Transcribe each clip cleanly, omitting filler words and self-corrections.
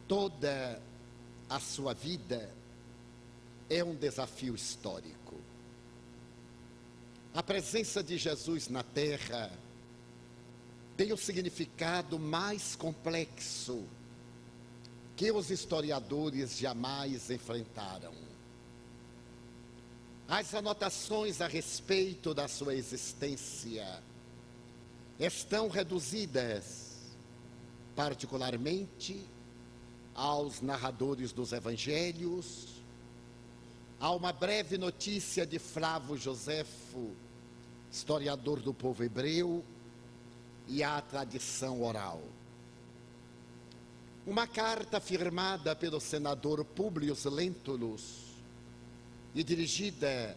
Toda a sua vida é um desafio histórico. A presença de Jesus na Terra tem o significado mais complexo que os historiadores jamais enfrentaram. As anotações a respeito da sua existência estão reduzidas, particularmente, aos narradores dos evangelhos, a uma breve notícia de Flávio Joséfo, historiador do povo hebreu, e à tradição oral. Uma carta firmada pelo senador Públio Lentulus e dirigida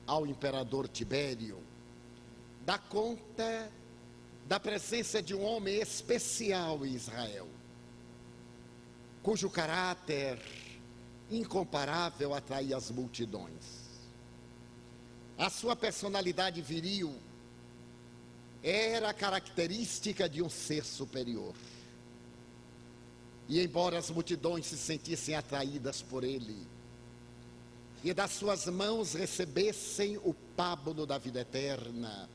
ao imperador Tibério dá conta da presença de um homem especial em Israel, cujo caráter incomparável atraía as multidões. A sua personalidade viril era a característica de um ser superior. E embora as multidões se sentissem atraídas por ele e das suas mãos recebessem o pábulo da vida eterna,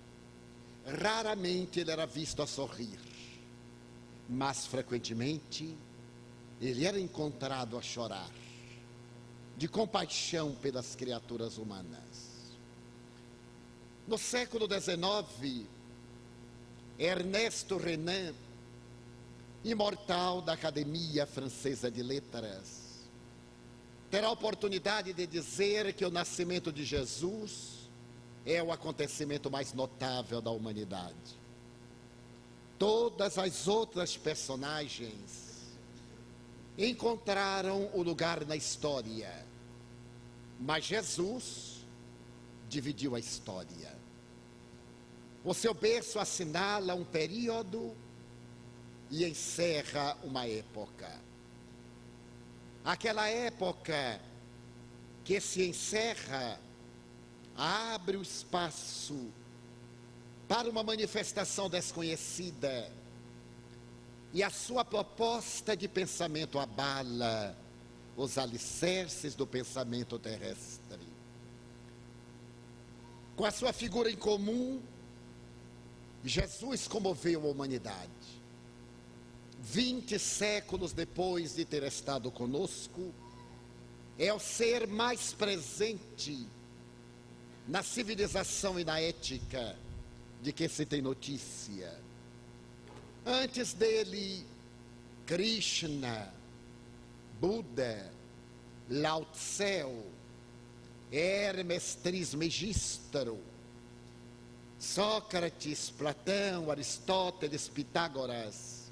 raramente ele era visto a sorrir, mas frequentemente ele era encontrado a chorar, de compaixão pelas criaturas humanas. No século XIX, Ernesto Renan, imortal da Academia Francesa de Letras, terá a oportunidade de dizer que o nascimento de Jesus é o acontecimento mais notável da humanidade. Todas as outras personagens encontraram o lugar na história, mas Jesus dividiu a história. O seu berço assinala um período e encerra uma época. Aquela época que se encerra abre o espaço para uma manifestação desconhecida, e a sua proposta de pensamento abala os alicerces do pensamento terrestre. Com a sua figura incomum, Jesus comoveu a humanidade. 20 séculos depois de ter estado conosco, é o ser mais presente na civilização e na ética de que se tem notícia. Antes dele, Krishna, Buda, Lao Tse, Hermes Trismegistro, Sócrates, Platão, Aristóteles, Pitágoras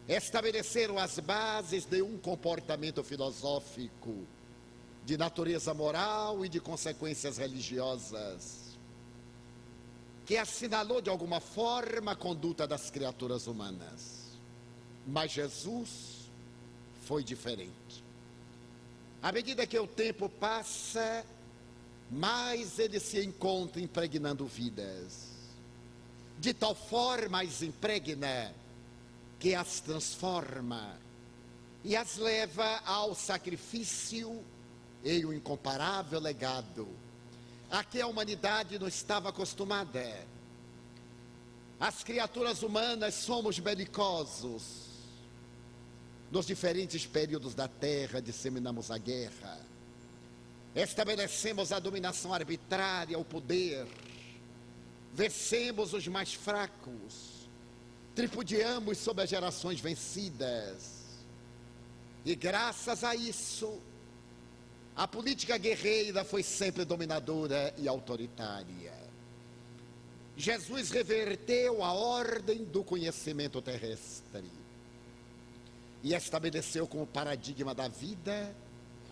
estabeleceram as bases de um comportamento filosófico de natureza moral e de consequências religiosas, que assinalou de alguma forma a conduta das criaturas humanas. Mas Jesus foi diferente. À medida que o tempo passa, mais ele se encontra impregnando vidas. De tal forma as impregna que as transforma e as leva ao sacrifício e o incomparável legado a que a humanidade não estava acostumada. As criaturas humanas somos belicosos. Nos diferentes períodos da Terra disseminamos a guerra, estabelecemos a dominação arbitrária, o poder, vencemos os mais fracos, tripudiamos sobre as gerações vencidas. E graças a isso, a política guerreira foi sempre dominadora e autoritária. Jesus reverteu a ordem do conhecimento terrestre e estabeleceu como paradigma da vida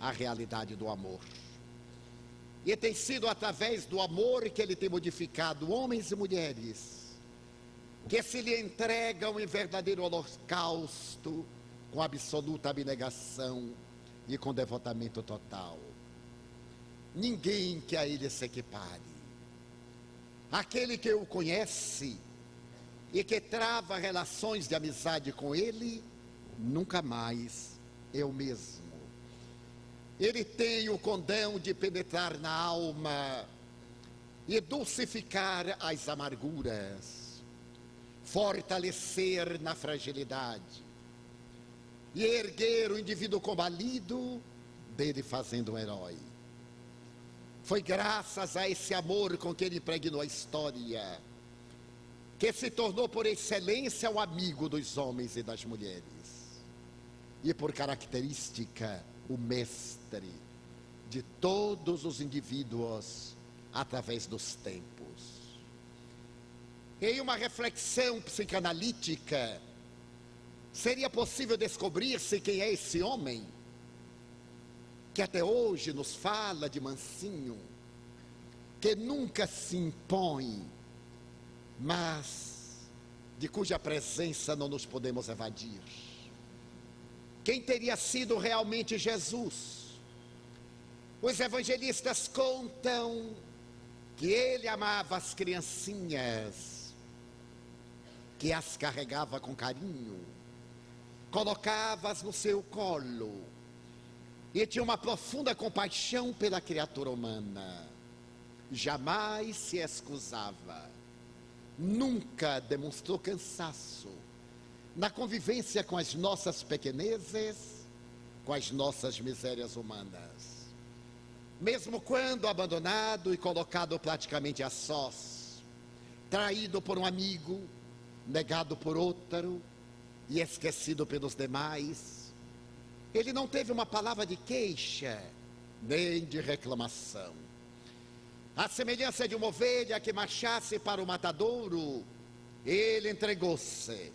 a realidade do amor. E tem sido através do amor que ele tem modificado homens e mulheres que se lhe entregam em verdadeiro holocausto, com absoluta abnegação e com devotamento total. Ninguém que a ele se equipare. Aquele que o conhece e que trava relações de amizade com ele, nunca mais é o mesmo. Ele tem o condão de penetrar na alma e dulcificar as amarguras, fortalecer na fragilidade e erguer o indivíduo combalido, dele fazendo um herói. Foi graças a esse amor com que ele impregnou a história que se tornou por excelência o amigo dos homens e das mulheres e por característica o mestre de todos os indivíduos através dos tempos. Em uma reflexão psicanalítica, seria possível descobrir-se quem é esse homem que até hoje nos fala de mansinho, que nunca se impõe, mas de cuja presença não nos podemos evadir. Quem teria sido realmente Jesus? Os evangelistas contam que ele amava as criancinhas, que as carregava com carinho, colocava-as no seu colo e tinha uma profunda compaixão pela criatura humana. Jamais se excusava, nunca demonstrou cansaço na convivência com as nossas pequenezes, com as nossas misérias humanas. Mesmo quando abandonado e colocado praticamente a sós, traído por um amigo, negado por outro e esquecido pelos demais, ele não teve uma palavra de queixa, nem de reclamação. À semelhança de uma ovelha que marchasse para o matadouro, ele entregou-se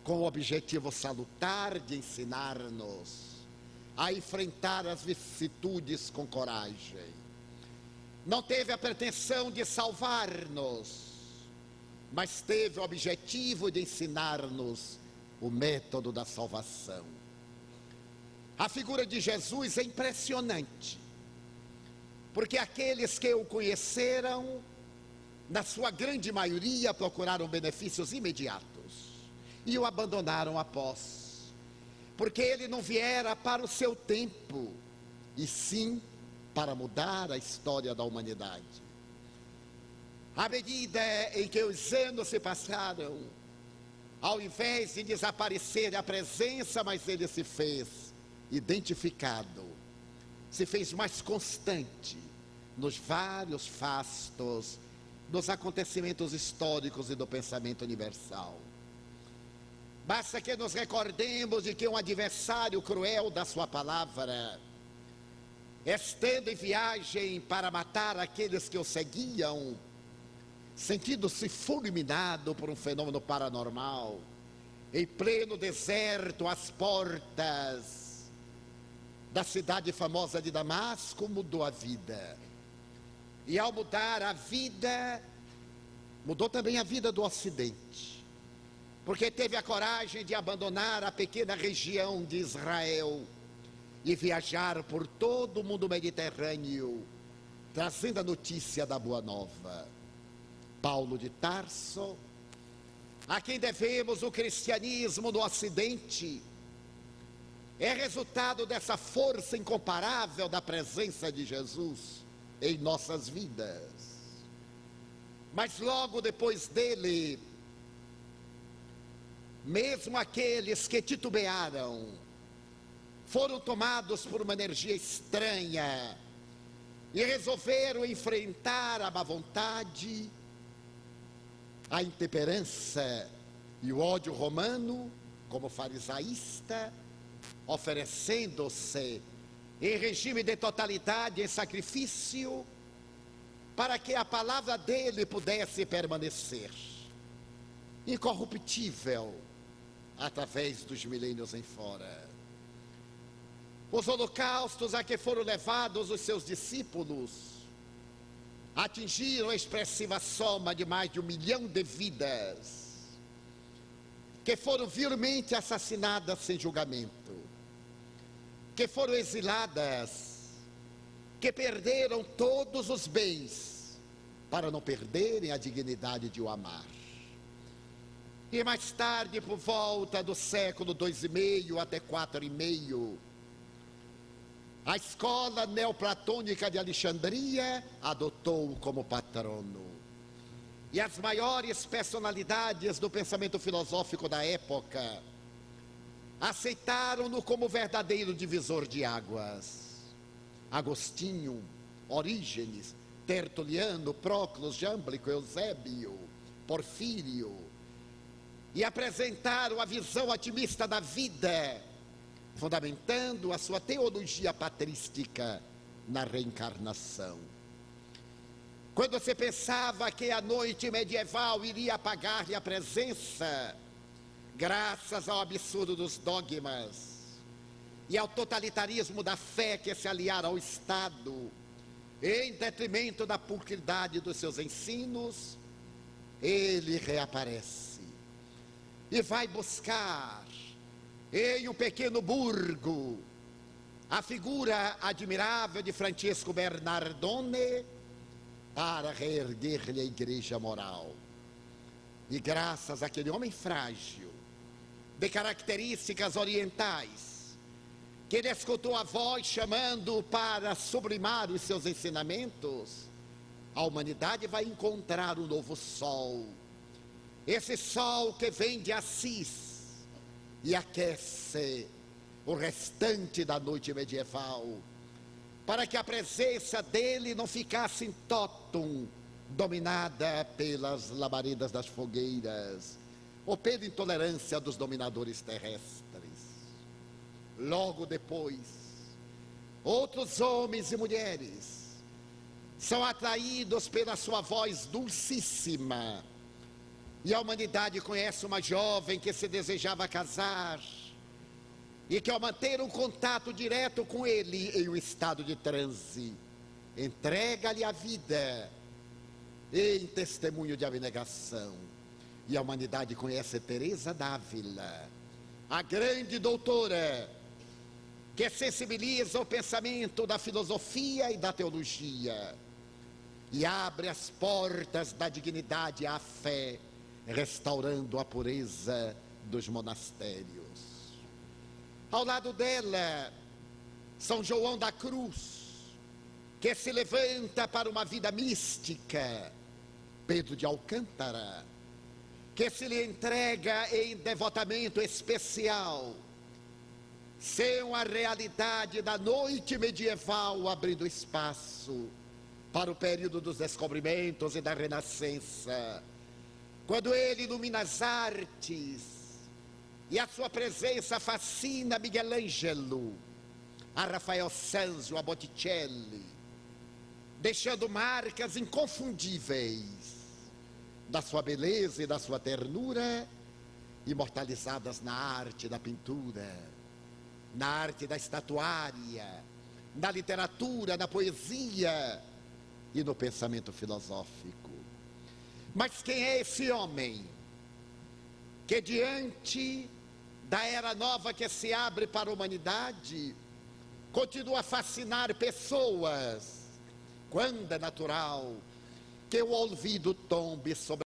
com o objetivo salutar de ensinar-nos a enfrentar as vicissitudes com coragem. Não teve a pretensão de salvar-nos, mas teve o objetivo de ensinar-nos o método da salvação. A figura de Jesus é impressionante, porque aqueles que o conheceram, na sua grande maioria, procuraram benefícios imediatos e o abandonaram após, porque ele não viera para o seu tempo, e sim para mudar a história da humanidade. À medida em que os anos se passaram, ao invés de desaparecer a presença, mas ele se fez identificado, se fez mais constante nos vários fastos, dos acontecimentos históricos e do pensamento universal. Basta que nos recordemos de que um adversário cruel da sua palavra, estando em viagem para matar aqueles que o seguiam, sentindo-se fulminado por um fenômeno paranormal, em pleno deserto, às portas da cidade famosa de Damasco, mudou a vida. E ao mudar a vida, mudou também a vida do Ocidente, porque teve a coragem de abandonar a pequena região de Israel e viajar por todo o mundo mediterrâneo, trazendo a notícia da Boa Nova. Paulo de Tarso, a quem devemos o cristianismo no Ocidente, é resultado dessa força incomparável da presença de Jesus em nossas vidas. Mas logo depois dele, mesmo aqueles que titubearam, foram tomados por uma energia estranha e resolveram enfrentar a má vontade, a intemperança e o ódio romano como farisaísta, oferecendo-se em regime de totalidade, em sacrifício, para que a palavra dele pudesse permanecer incorruptível através dos milênios em fora. Os holocaustos a que foram levados os seus discípulos atingiram a expressiva soma de mais de 1 milhão de vidas que foram vilmente assassinadas sem julgamento, que foram exiladas, que perderam todos os bens para não perderem a dignidade de o amar. E mais tarde, por volta do século II,5 até IV,5, a escola neoplatônica de Alexandria adotou-o como patrono. E as maiores personalidades do pensamento filosófico da época aceitaram-no como verdadeiro divisor de águas. Agostinho, Orígenes, Tertuliano, Próclus, Jámblico, Eusébio, Porfírio, e apresentaram a visão otimista da vida, fundamentando a sua teologia patrística na reencarnação. Quando se pensava que a noite medieval iria apagar-lhe a presença, graças ao absurdo dos dogmas e ao totalitarismo da fé que se aliaram ao Estado, em detrimento da pulcridade dos seus ensinos, ele reaparece e vai buscar em um pequeno burgo a figura admirável de Francisco Bernardone para reerguer-lhe a igreja moral. E graças àquele homem frágil, de características orientais, que ele escutou a voz chamando para sublimar os seus ensinamentos, a humanidade vai encontrar um novo sol. Esse sol que vem de Assis e aquece o restante da noite medieval, para que a presença dele não ficasse em totum, dominada pelas labaredas das fogueiras, ou pela intolerância dos dominadores terrestres. Logo depois, outros homens e mulheres são atraídos pela sua voz dulcíssima, e a humanidade conhece uma jovem que se desejava casar, e que ao manter um contato direto com ele em um estado de transe, entrega-lhe a vida em testemunho de abnegação. E a humanidade conhece Teresa d'Ávila, a grande doutora, que sensibiliza o pensamento da filosofia e da teologia, e abre as portas da dignidade à fé, restaurando a pureza dos monastérios. Ao lado dela, São João da Cruz, que se levanta para uma vida mística. Pedro de Alcântara, que se lhe entrega em devotamento especial. São a realidade da noite medieval abrindo espaço para o período dos descobrimentos e da Renascença, quando ele ilumina as artes, e a sua presença fascina Miguel Ângelo, a Rafael Sanzio, a Botticelli, deixando marcas inconfundíveis da sua beleza e da sua ternura, imortalizadas na arte da pintura, na arte da estatuária, na literatura, na poesia e no pensamento filosófico. Mas quem é esse homem que, diante da era nova que se abre para a humanidade, continua a fascinar pessoas, quando é natural que o olvido tombe sobre